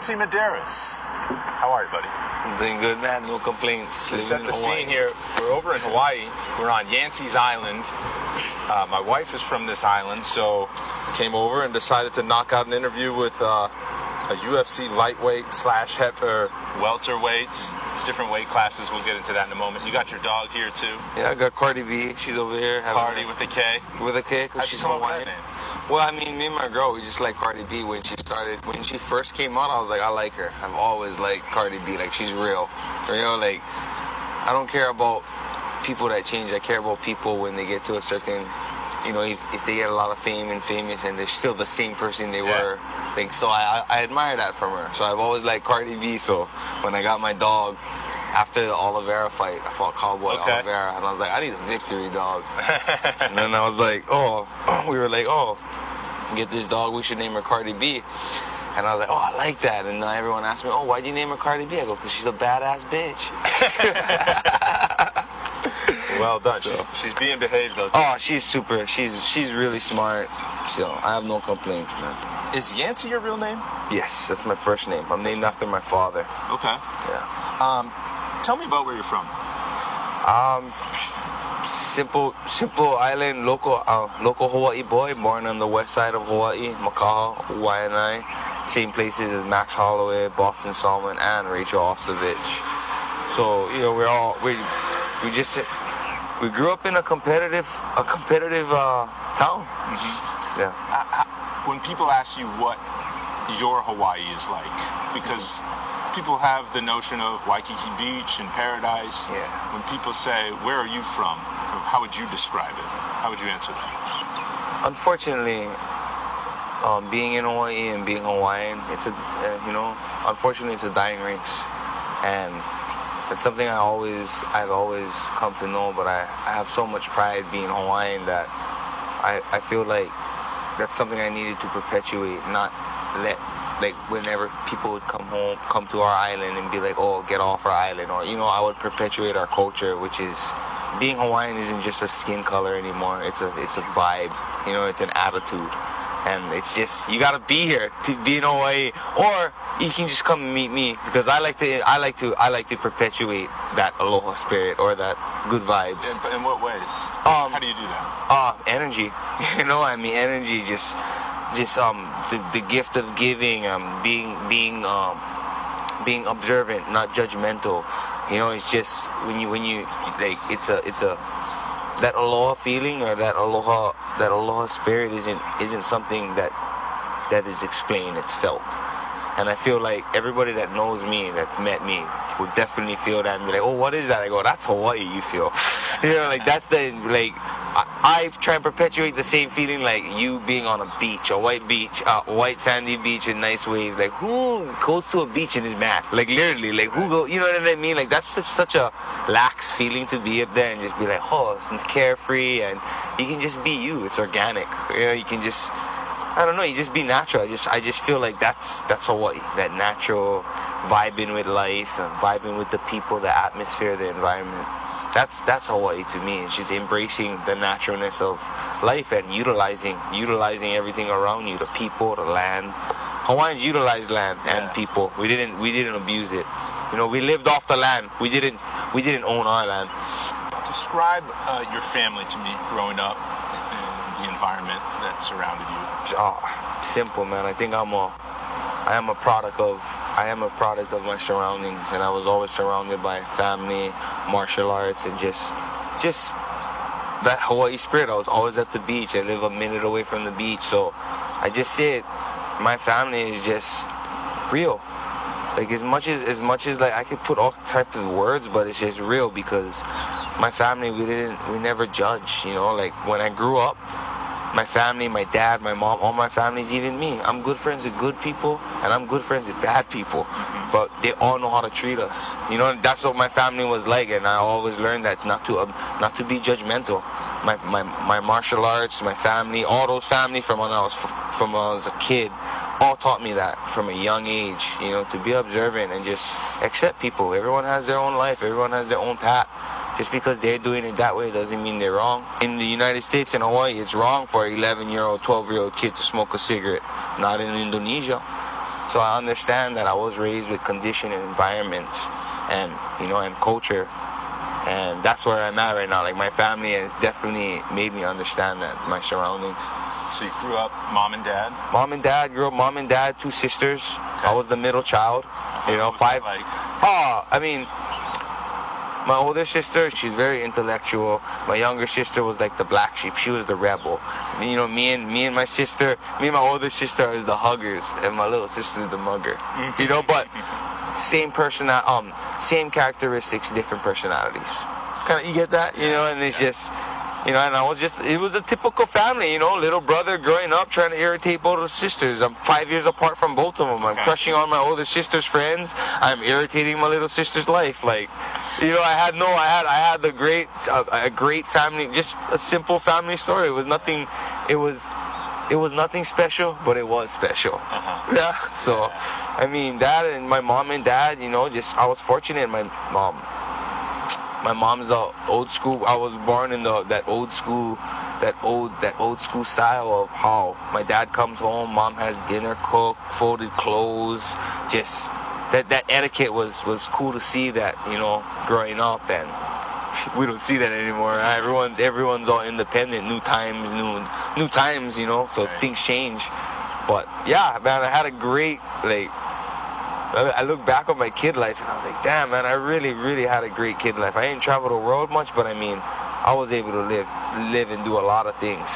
Yancy Medeiros. How are you, buddy? I'm doing good, man. No complaints. To set the scene here, we're over in Hawaii. We're on Yancy's Island. My wife is from this island, so came over and decided to knock out an interview with a UFC lightweight / welterweight. Different weight classes. We'll get into that in a moment. You got your dog here too. Yeah, I got Cardi B. She's over here. Cardi with a K. With a K, because she's Hawaiian. Well, I mean, me and my girl, we just like Cardi B. When she first came out, I was like, I like her. I've always liked Cardi B. Like, she's real. Like, I don't care about people that change. I care about people when they get to a certain, if they get a lot of fame and famous and they're still the same person they were. Like, so I admire that from her. So I've always liked Cardi B. So when I got my dog, after the Oliveira fight, I fought Cowboy Oliveira, and I was like, I need a victory dog. And then I was like, we were like, get this dog, we should name her Cardi B. And I was like, I like that. And then everyone asked me, why'd you name her Cardi B? I go, because she's a badass bitch. Well done. So, she's being behaved, though. She's super. She's really smart. So I have no complaints, man. Is Yancy your real name? Yes, that's my first name. I'm named after my father. Okay. Yeah. Tell me about where you're from. Simple island, local Hawaii boy, born on the west side of Hawaii, Makaha, Wai'anae, same places as Max Holloway, Boston Salmon, and Rachel Ostovich. So we grew up in a competitive town. Mm-hmm. Yeah. When people ask you what your Hawaii is like, because people have the notion of Waikiki Beach and paradise. Yeah. When people say, where are you from? How would you describe it? How would you answer that? Unfortunately, being in Hawaii and being Hawaiian, unfortunately it's a dying race. And it's something I've always come to know, but I have so much pride being Hawaiian that I feel like that's something I needed to perpetuate, not let, like, whenever people would come to our island and be like, get off our island, or, I would perpetuate our culture, which is, being Hawaiian isn't just a skin color anymore, it's a vibe, it's an attitude, and it's just, you gotta be here to be in Hawaii, or you can just come and meet me, because I like to perpetuate that aloha spirit, or that good vibes. In what ways? How do you do that? Energy, energy, just the gift of giving, being observant, not judgmental. It's just when you like, it's a that aloha feeling, or that aloha spirit isn't something that is explained, it's felt. And I feel like everybody that knows me, that's met me, would definitely feel that and be like, what is that? I go, that's Hawaii, you feel. That's I try and perpetuate the same feeling, like you being on a beach, a white sandy beach with nice waves. Like, who goes to a beach and is mad? Like, literally, like, who go, you know what I mean? Like, that's such a lax feeling to be up there and just be like, it's carefree, and you can just be you. It's organic. You can just, I don't know, you just be natural. I just feel like that's Hawaii. That natural vibing with life and vibing with the people, the atmosphere, the environment. That's Hawaii to me. It's just embracing the naturalness of life and utilizing everything around you, the people, the land. Hawaiians utilize land and people. We didn't abuse it. We lived off the land. We didn't own our land. Describe your family to me growing up, the environment that surrounded you. Simple, man. I think I am a product of my surroundings, and I was always surrounded by family, martial arts, and just that Hawaii spirit. I was always at the beach. I live a minute away from the beach, so I just say it. My family is just real. Like, as much as like, I could put all types of words, but it's just real, because my family, we never judge, like, when I grew up, my family, my dad, my mom, all my families, even me, I'm good friends with good people, and I'm good friends with bad people, but they all know how to treat us. That's what my family was like, and I always learned that not to be judgmental. My martial arts, my family, all those family from when I was a kid, all taught me that from a young age, to be observant and just accept people. Everyone has their own life, everyone has their own path. Just because they're doing it that way doesn't mean they're wrong. In the United States and Hawaii, it's wrong for an 11-year-old, 12-year-old kid to smoke a cigarette. Not in Indonesia. So I understand that I was raised with conditioned environments and, you know, and culture. And that's where I'm at right now. Like, my family has definitely made me understand that, my surroundings. So you grew up mom and dad? Mom and dad, grew up mom and dad, 2 sisters. Okay. I was the middle child. You know, what was 5. That like? Oh, I mean, my older sister, she's very intellectual. My younger sister was like the black sheep. She was the rebel. You know, me and my older sister is the huggers, and my little sister is the mugger. You know, but same same characteristics, different personalities. Kind of, you get that? You know, and it's just, you know, and it was a typical family, you know, little brother growing up trying to irritate both of sisters. I'm 5 years apart from both of them. I'm crushing on my older sister's friends. I'm irritating my little sister's life. Like, you know, I had a great family, just a simple family story. It was nothing special, but it was special. Yeah. So, I mean, dad and my mom and dad, you know, I was fortunate. My mom's old school. I was born in that old school style of how my dad comes home, mom has dinner cooked, folded clothes. Just that etiquette was cool to see that, you know, growing up, and we don't see that anymore. Everyone's all independent. New times, you know. So things change. But yeah, man, I had a great, like, I look back on my kid life and I was like, damn, man, I really, really had a great kid life. I didn't travel the world much, but I mean, I was able to live and do a lot of things.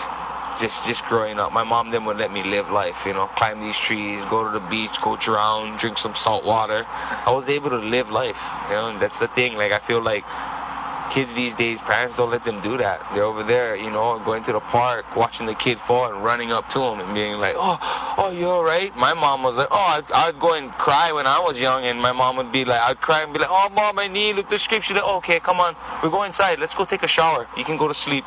Just growing up. My mom then would let me live life, you know, climb these trees, go to the beach, go drown, drink some salt water. I was able to live life, you know, and that's the thing. Like, I feel like kids these days, parents don't let them do that. They're over there, you know, going to the park, watching the kid fall and running up to him and being like, oh, you all right? My mom was like, I'd go and cry when I was young, and my mom would be like, I'd cry and be like, oh, mom, my knee, look, the script. She's like, okay, come on, we'll go inside. Let's go take a shower. You can go to sleep.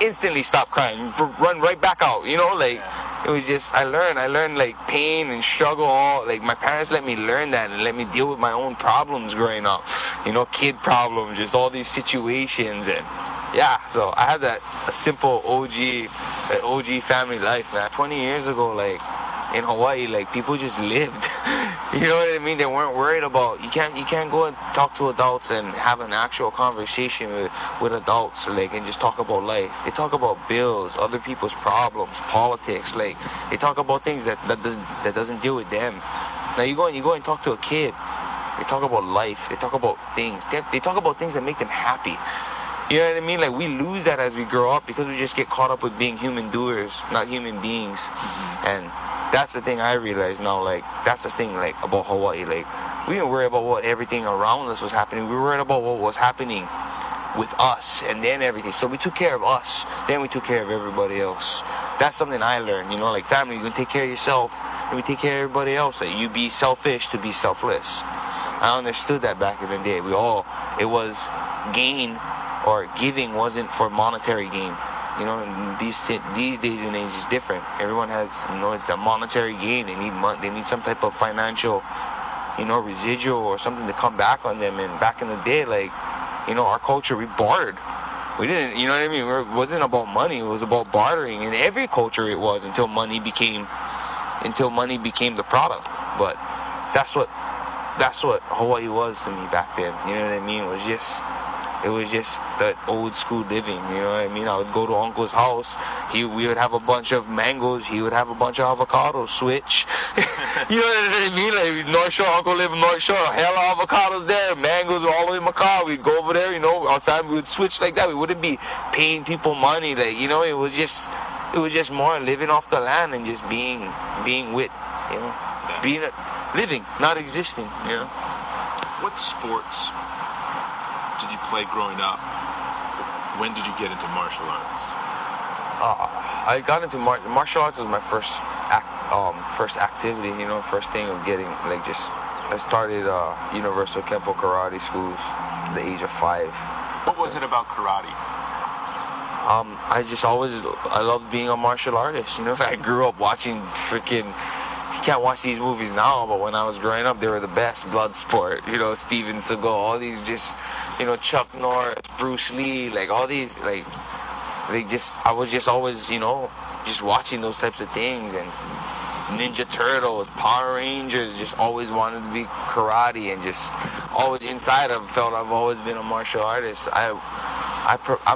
Instantly stop crying, run right back out, you know, like, it was just, I learned like pain and struggle, all, like, my parents let me learn that and let me deal with my own problems growing up, you know, kid problems, just all these situations, and yeah, so I had a simple OG family life, man. 20 years ago, like, in Hawaii, like, people just lived. You know what I mean? They weren't worried about, you can't go and talk to adults and have an actual conversation with adults, like, and just talk about life. They talk about bills, other people's problems, politics, like, they talk about things that doesn't deal with them. Now you go and talk to a kid, they talk about life, they talk about things, they talk about things that make them happy. You know what I mean? Like, we lose that as we grow up because we just get caught up with being human doers, not human beings. And that's the thing I realize now, like, that's the thing, like, about Hawaii. Like, we didn't worry about what everything around us was happening. We were worried about what was happening with us and then everything. So we took care of us, then we took care of everybody else. That's something I learned, you know, like, family, you can take care of yourself and we take care of everybody else. Like, you be selfish to be selfless. I understood that back in the day. It was gain, or giving wasn't for monetary gain. You know, these days and age is different. Everyone has, you know, it's a monetary gain. They need some type of financial, you know, residual or something to come back on them. And back in the day, like, you know, our culture, we bartered. We didn't, you know what I mean? It wasn't about money. It was about bartering. In every culture it was, until money became the product. But that's what Hawaii was to me back then. You know what I mean? It was just that old school living, you know what I mean? I would go to Uncle's house. We would have a bunch of mangoes. He would have a bunch of avocados. Switch. You know what I mean? Like, North Shore, Uncle lived in North Shore. Hella avocados there. Mangoes were all the way in my car. We'd go over there, you know. Our family would switch like that. We wouldn't be paying people money. Like, you know, it was just more living off the land and just being with, you know, living, not existing, you know. What sports did you play growing up? When did you get into martial arts? I got into martial arts was my first activity, you know, first thing of getting, like, just, I started Universal Kempo Karate schools at the age of 5. What was it about karate? I loved being a martial artist, you know. I grew up watching freaking, you can't watch these movies now, but when I was growing up, they were the best. Bloodsport, you know, Steven Seagal, all these, just, you know, Chuck Norris, Bruce Lee, like, all these, like, I was just always, you know, just watching those types of things, and Ninja Turtles, Power Rangers, just always wanted to be karate, and just always inside I've felt I've always been a martial artist. I'm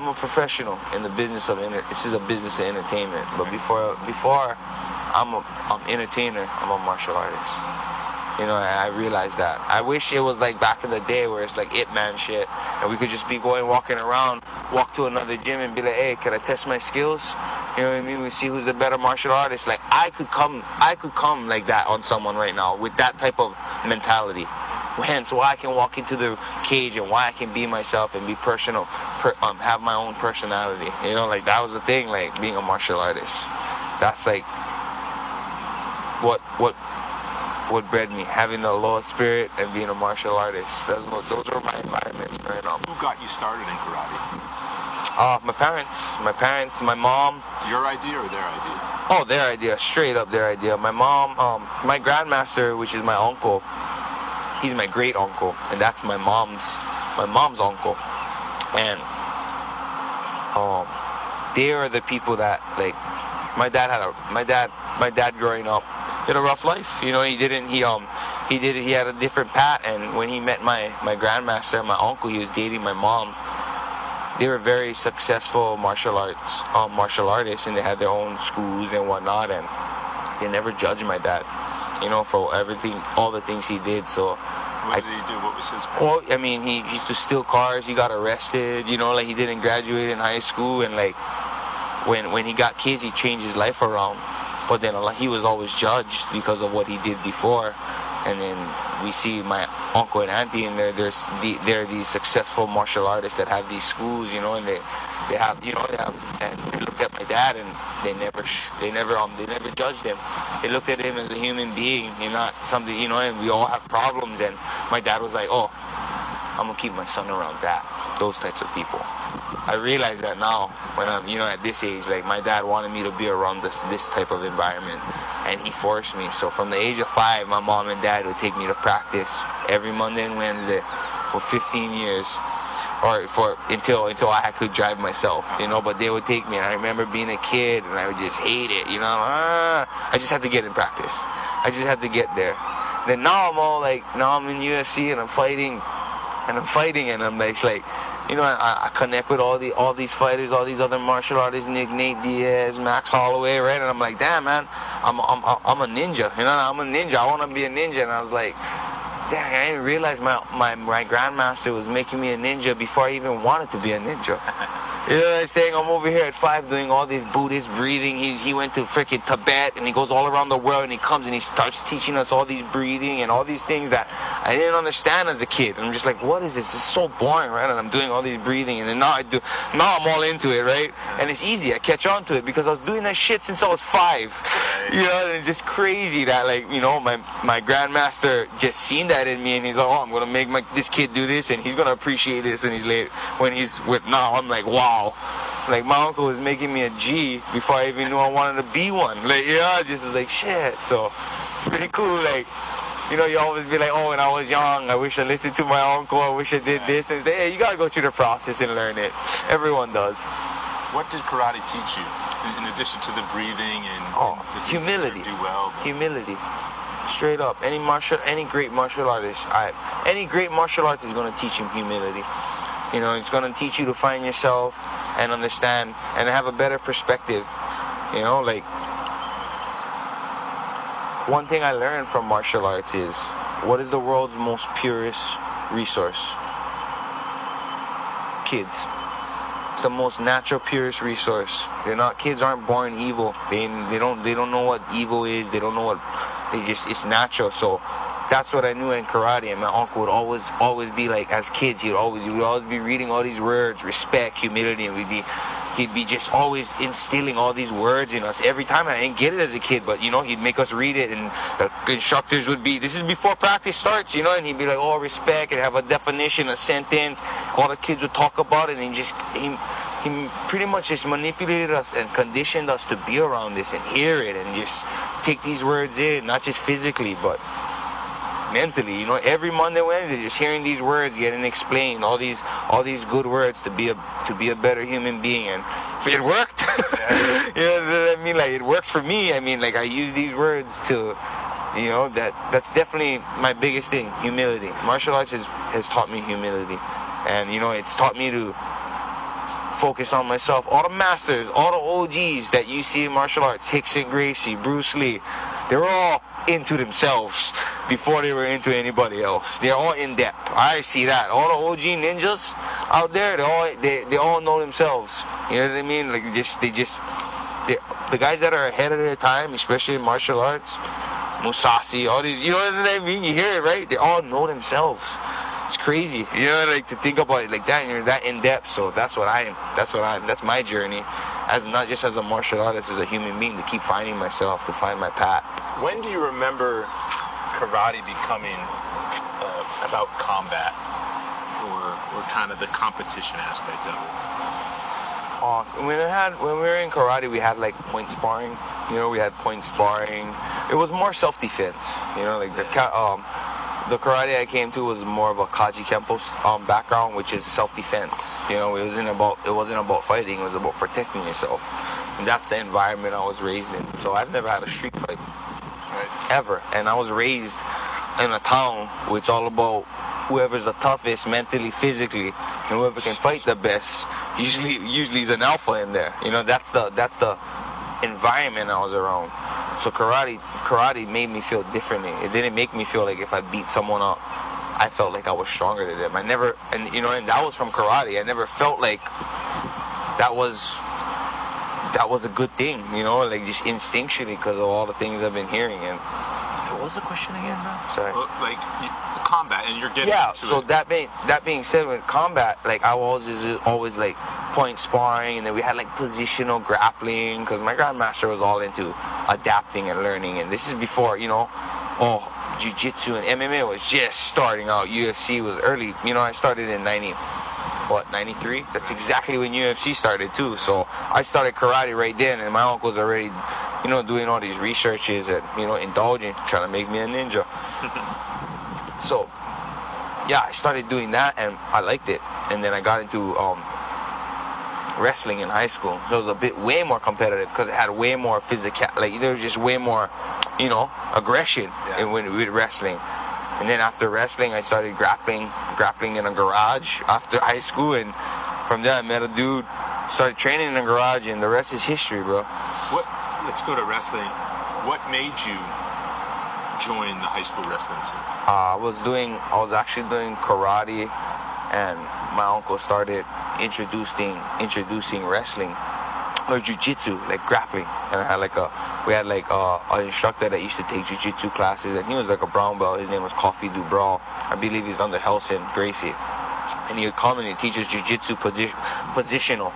a professional in the business of this is a business of entertainment, but before I'm entertainer, I'm a martial artist. You know, I realized that. I wish it was like back in the day where it's like Ip Man shit, and we could just be walking around, walk to another gym and be like, hey, can I test my skills? You know what I mean? We see who's a better martial artist. Like I could come like that on someone right now with that type of mentality. Hence why I can walk into the cage and why I can be myself and be personal, have my own personality. You know, like that was the thing, like being a martial artist. That's like what bred me, having the aloha spirit and being a martial artist. Those were my environments growing up. Who got you started in karate? My parents, my mom. Your idea or their idea? Oh, their idea, straight up their idea. My mom, my grandmaster, which is my uncle, he's my great uncle, and that's my mom's uncle. And they are the people that, like, my dad growing up had a rough life. You know, he had a different path, and when he met my grandmaster, my uncle, he was dating my mom. They were very successful martial artists, and they had their own schools and whatnot, and they never judged my dad, you know, for everything, all the things he did. So what did he do? What was his well, I mean, he used to steal cars. He got arrested, you know, like he didn't graduate in high school, and like when he got kids, he changed his life around. But then he was always judged because of what he did before. And then we see my uncle and auntie, and they're these successful martial artists that have these schools, you know, and they looked at my dad, and they never judged him. They looked at him as a human being, and not something, you know, and we all have problems. And my dad was like, oh, I'm gonna keep my son around those types of people. I realize that now when I'm, you know, at this age, like my dad wanted me to be around this type of environment, and he forced me. So from the age of 5, my mom and dad would take me to practice every Monday and Wednesday for 15 years, or until I could drive myself, you know. But they would take me, and I remember being a kid, and I would just hate it, you know. I just had to get in practice. I just had to get there. Then now I'm in UFC, and I'm fighting, and I'm like, you know, I connect with all these fighters, all these other martial artists, Nate Diaz, Max Holloway, right? And I'm like, damn, man, I'm a ninja, you know, I'm a ninja. I want to be a ninja. And I was like, dang, I didn't realize my grandmaster was making me a ninja before I even wanted to be a ninja. You know what I'm saying? I'm over here at 5 doing all this Buddhist breathing. He went to freaking Tibet, and he goes all around the world, and he comes and he starts teaching us all these breathing and all these things that I didn't understand as a kid. And I'm just like, what is this? It's so boring, right? And I'm doing all these breathing, and then now I'm all into it, right? And it's easy. I catch on to it because I was doing that shit since I was 5. You know, and it's just crazy that, like, you know, my grandmaster just seen that in me, and he's like, oh, I'm gonna make this kid do this, and he's gonna appreciate this when he's with. Now I'm like, wow. Like, my uncle was making me a G before I even knew I wanted to be one. Like, yeah, just is like, shit. So it's pretty cool. Like, you know, you always be like, oh, when I was young, I wish I listened to my uncle. I wish I did this. And hey, you gotta go through the process and learn it. Everyone does. What did karate teach you, in addition to the breathing and the humility? Do well, humility. Straight up. Any great martial artist, any great martial artist is gonna teach him humility. You know, it's going to teach you to find yourself and understand and have a better perspective. You know, like, one thing I learned from martial arts is, what is the world's most purest resource? Kids. It's the most natural, purest resource. Kids aren't born evil. They don't know what evil is. They don't know it's natural. So that's what I knew in karate, and my uncle would always be like, as kids, he would always be reading all these words, respect, humility, and he'd be just always instilling all these words in us every time. And I didn't get it as a kid, but, you know, he'd make us read it, and the instructors would be, this is before practice starts, you know, and he'd be like, oh, respect, and have a definition, a sentence. All the kids would talk about it, and he pretty much just manipulated us and conditioned us to be around this and hear it and just take these words in, not just physically, but mentally. You know, every Monday, Wednesday, just hearing these words getting explained, all these good words to be a better human being, and it worked. You know what I mean? Like, it worked for me. I mean, like, I use these words to, you know, that's definitely my biggest thing, humility. Martial arts has taught me humility, and you know, it's taught me to focus on myself. All the masters, all the OGs that you see in martial arts, Hickson Gracie, Bruce Lee, they're all into themselves before they were into anybody else. They're all in depth. I see that. All the OG ninjas out there, they all know themselves. You know what I mean? Like, the guys that are ahead of their time, especially in martial arts, Musashi, all these, you know what I mean? You hear it, right? They all know themselves. It's crazy, you know, like, to think about it like that, and you're that in depth. So that's that's my journey, as not just as a martial artist, as a human being, to keep finding myself, to find my path. When do you remember karate becoming about combat, or kind of the competition aspect of it? When we were in karate, we had like point sparring. You know, we had point sparring. It was more self-defense. You know, like the karate I came to was more of a Kaji Kempo background, which is self-defense. You know, it wasn't about fighting. It was about protecting yourself. And that's the environment I was raised in. So I've never had a street fight, ever. And I was raised in a town where it's all about whoever's the toughest mentally, physically, and whoever can fight the best. Usually is an alpha in there. You know, that's the environment I was around. So karate made me feel differently. It didn't make me feel like if I beat someone up, I felt like I was stronger than them. And that was from karate. I never felt like that was a good thing, you know, like, just instinctually, because of all the things I've been hearing. And what was the question again, man? Sorry. Like, combat, and you're getting into so it. that being said, with combat, like, I was always like point sparring, and then we had like positional grappling, because my grandmaster was all into adapting and learning. And this is before, you know, Jiu-Jitsu and MMA was just starting out. UFC was early. You know, I started in 93? That's exactly when UFC started too. So I started karate right then, and my uncle's already, you know, doing all these researches and, you know, indulging, trying to make me a ninja. So yeah, I started doing that, and I liked it. And then I got into wrestling in high school. So it was way more competitive, because it had way more physical, like, there was just way more, you know, aggression with wrestling. And then after wrestling, I started grappling in a garage after high school, and from there I met a dude, started training in a garage, and the rest is history, bro. Let's go to wrestling. What made you join the high school wrestling team? I was actually doing karate, and my uncle started introducing wrestling, or jiu-jitsu, like grappling. And we had an instructor that used to take jiu-jitsu classes, and he was like a brown belt. His name was Coffee Dubral. I believe he's under Helson Gracie. And he would come and he teaches jiu-jitsu positional.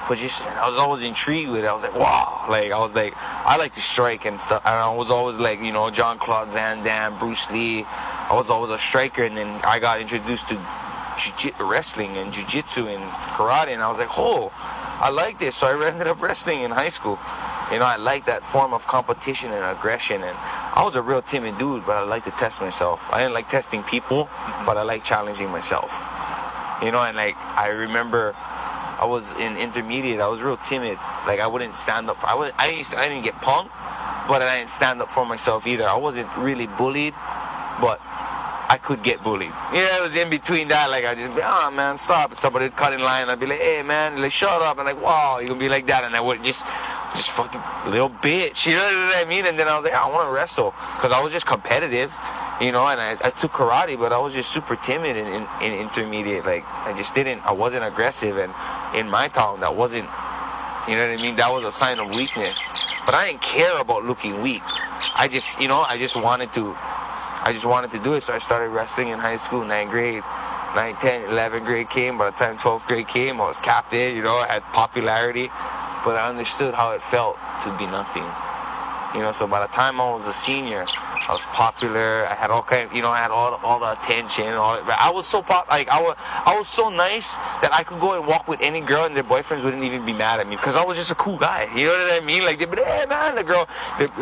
I was always intrigued with it. I was like, wow. Like, I like to strike and stuff. And I was always like, you know, Jean-Claude Van Damme, Bruce Lee. I was always a striker. And then I got introduced to wrestling and jiu-jitsu and karate. And I was like, oh, I like this. So I ended up wrestling in high school. You know, I like that form of competition and aggression. And I was a real timid dude, but I like to test myself. I didn't like testing people, but I like challenging myself. You know, and like, I remember I was in intermediate. I was real timid. Like, I wouldn't stand up. I didn't get punked, but I didn't stand up for myself either. I wasn't really bullied, but I could get bullied. Yeah, it was in between that. Like, I just be, oh man, stop. And somebody would cut in line. I'd be like, hey man, like, shut up. And like, wow, you gonna be like that? And I would just fucking little bitch. You know what I mean? And then I was like, I want to wrestle, because I was just competitive. You know, and I took karate, but I was just super timid in intermediate. Like, I wasn't aggressive, and in my town, that wasn't, you know what I mean? That was a sign of weakness. But I didn't care about looking weak. I just wanted to do it. So I started wrestling in high school, 9th grade. 9th, 10th, 11th grade came. By the time 12th grade came, I was captain, you know, I had popularity. But I understood how it felt to be nothing. You know, so by the time I was a senior, I was popular. I had all kind, I had all the attention. I was so I was so nice that I could go and walk with any girl and their boyfriends wouldn't even be mad at me because I was just a cool guy. You know what I mean? Like they'd be like, hey man, the girl,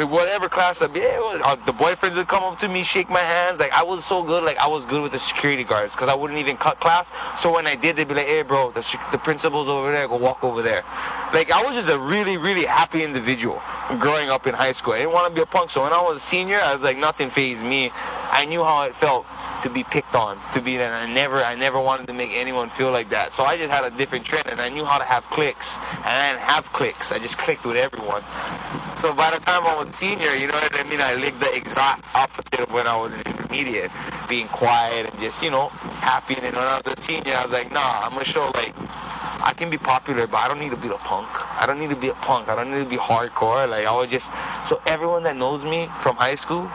whatever class I'd be, the boyfriends would come up to me, shake my hands. Like I was so good. Like I was good with the security guards because I wouldn't even cut class. So when I did, they'd be like, hey bro, the principal's over there. Go walk over there. Like I was just a really, really happy individual growing up in high school. I didn't want to be a punk. So when I was a senior, I was like, nothing fazed me. I knew how it felt to be picked on, and I never wanted to make anyone feel like that. So I just had a different trend, and I knew how to have cliques, and I didn't have cliques. I just clicked with everyone. So by the time I was senior, you know what I mean, I lived the exact opposite of when I was in intermediate, being quiet and just, happy. And then when I was a senior, I was like, nah, I'm gonna show like I can be popular, but I don't need to be a punk. I don't need to be a punk. I don't need to be hardcore. Like I was just, so everyone that knows me from high school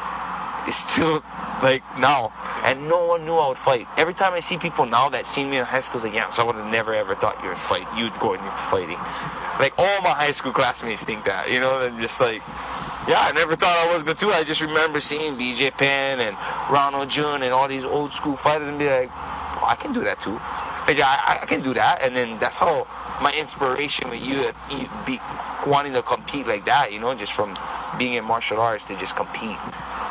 is still like now, and no one knew I would fight. Every time I see people now that seen me in high school, like, yeah, so I would have never ever thought you'd go into fighting. Like all my high school classmates think that, and just like, yeah, I never thought I was going to. I just remember seeing BJ Penn and Ronald Jun and all these old school fighters and be like, oh, I can do that too. Like, yeah, I can do that. And then that's how my inspiration with you be wanting to compete like that, just from being in martial arts to just compete.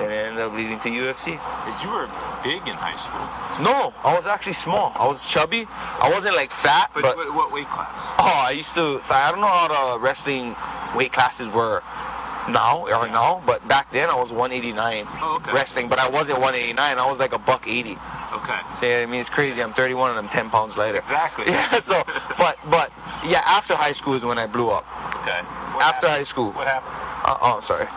And it ended up leading to UFC. You were big in high school. No, I was actually small. I was chubby. I wasn't like fat, but what weight class? So I don't know how the wrestling weight classes were now, but back then I was 189 wrestling, but I wasn't 189. I was like $180. Okay. So, yeah, I mean, it's crazy. I'm 31 and I'm 10 pounds lighter. Exactly. Yeah. So, but yeah, after high school is when I blew up. Okay. After high school. What happened? Sorry.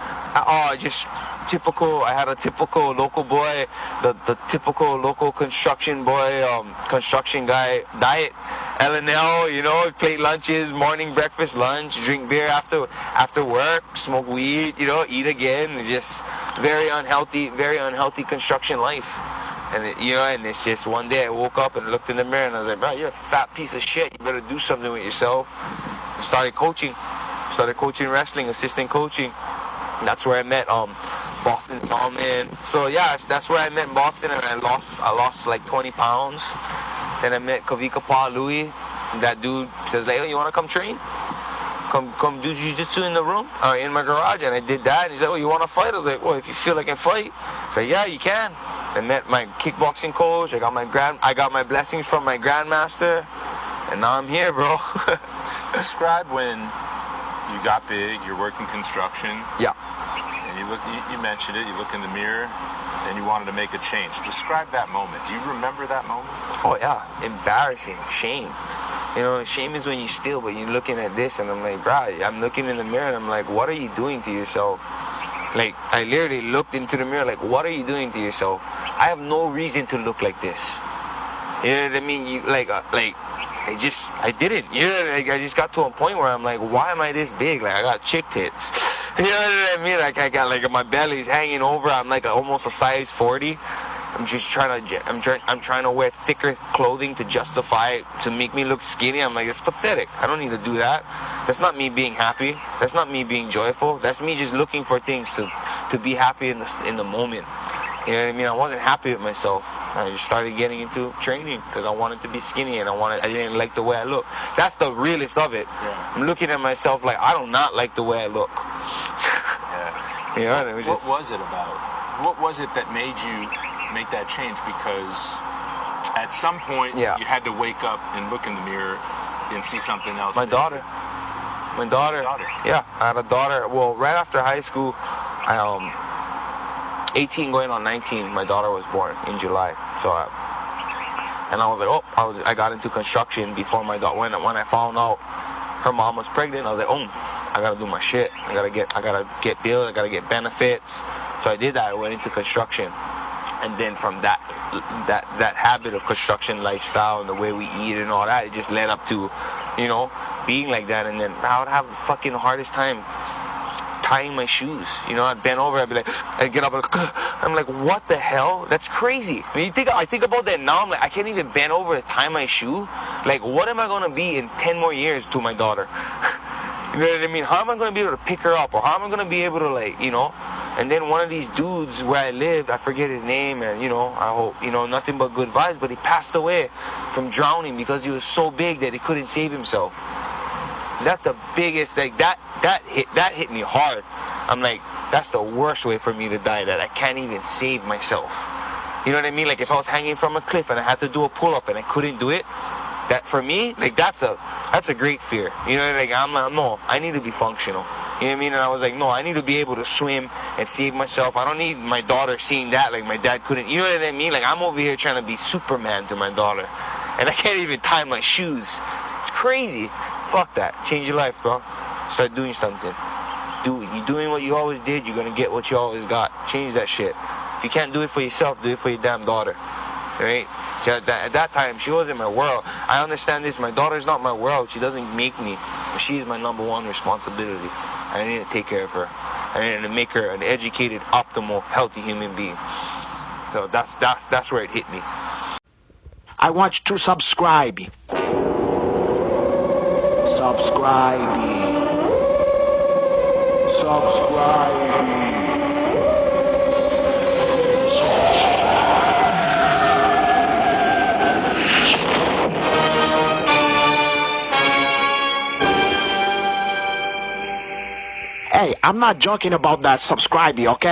Just typical. I had a typical local boy, the typical local construction boy, construction guy diet. L&L, plate lunches, morning breakfast, lunch, drink beer after work, smoke weed, eat again. It's just very unhealthy construction life. And and it's just one day I woke up and looked in the mirror and I was like, bro, you're a fat piece of shit. You better do something with yourself. I started coaching wrestling, assistant coaching. And that's where I met Boston Salmon. So yeah, that's where I met Boston, and I lost like 20 pounds. Then I met Kavika Pa Louie. That dude says like, oh, you want to come train? Come do Jiu-Jitsu in the room or in my garage. And I did that. And he's like, oh, you want to fight? I was like, well, if you feel like I can fight. I said, yeah, you can. I met my kickboxing coach. I got my blessings from my grandmaster, and now I'm here, bro. Describe when you got big. You're working construction. Yeah. And you mentioned it. You look in the mirror, and you wanted to make a change. Describe that moment. Do you remember that moment? Oh yeah, embarrassing, shame. Shame is when you steal, but you're looking at this, and I'm like, bro, I'm looking in the mirror, and I'm like, what are you doing to yourself? Like, I literally looked into the mirror, like, what are you doing to yourself? I have no reason to look like this. You know what I mean? I didn't. I just got to a point where I'm like, why am I this big? Like, I got chick tits. You know what I mean? Like, I got, like, my belly's hanging over. I'm like almost a size 40. I'm trying to wear thicker clothing to justify, to make me look skinny. I'm like, it's pathetic. I don't need to do that. That's not me being happy. That's not me being joyful. That's me just looking for things to be happy in the moment. You know what I mean? I wasn't happy with myself. I just started getting into training because I wanted to be skinny and I didn't like the way I look. That's the realest of it. Yeah. I'm looking at myself like, I do not like the way I look. Yeah. What was it about? What was it that made you make that change? Because at some point you had to wake up and look in the mirror and see something else. My daughter. Yeah, I had a daughter. Well, right after high school, 18 going on 19, my daughter was born in July. So and I was like, I got into construction before my daughter. When I found out her mom was pregnant, I was like, oh, I gotta do my shit. I gotta get billed. I gotta get benefits. So I did that. I went into construction, and then from that habit of construction lifestyle and the way we eat and all that, it just led up to, being like that. And then I would have the fucking hardest time tying my shoes. I'd bend over, I'd get up, I'm like, what the hell? That's crazy. I think about that now, I'm like, I can't even bend over to tie my shoe. Like, what am I gonna be in 10 more years to my daughter? You know what I mean? How am I gonna be able to pick her up, or how am I gonna be able to And then one of these dudes where I lived, I forget his name, and I hope, nothing but good vibes, but he passed away from drowning because he was so big that he couldn't save himself. That's the biggest, like, that hit me hard. I'm like, that's the worst way for me to die, that I can't even save myself. You know what I mean? Like, if I was hanging from a cliff and I had to do a pull-up and I couldn't do it, that for me, like, that's a great fear. You know, like, I'm like, no, I need to be functional. You know what I mean? And I was like, no, I need to be able to swim and save myself. I don't need my daughter seeing that, like my dad couldn't. You know what I mean? Like, I'm over here trying to be Superman to my daughter, and I can't even tie my shoes. It's crazy. Fuck that. Change your life, bro. Start doing something. You're doing what you always did, you're gonna get what you always got. Change that shit. If you can't do it for yourself, do it for your damn daughter. Right? At that time, she wasn't my world. I understand this. My daughter's not my world. She doesn't make me. She is my number one responsibility. I need to take care of her. I need to make her an educated, optimal, healthy human being. So that's where it hit me. I want you to subscribe. Hey, I'm not joking about that subscribing, okay?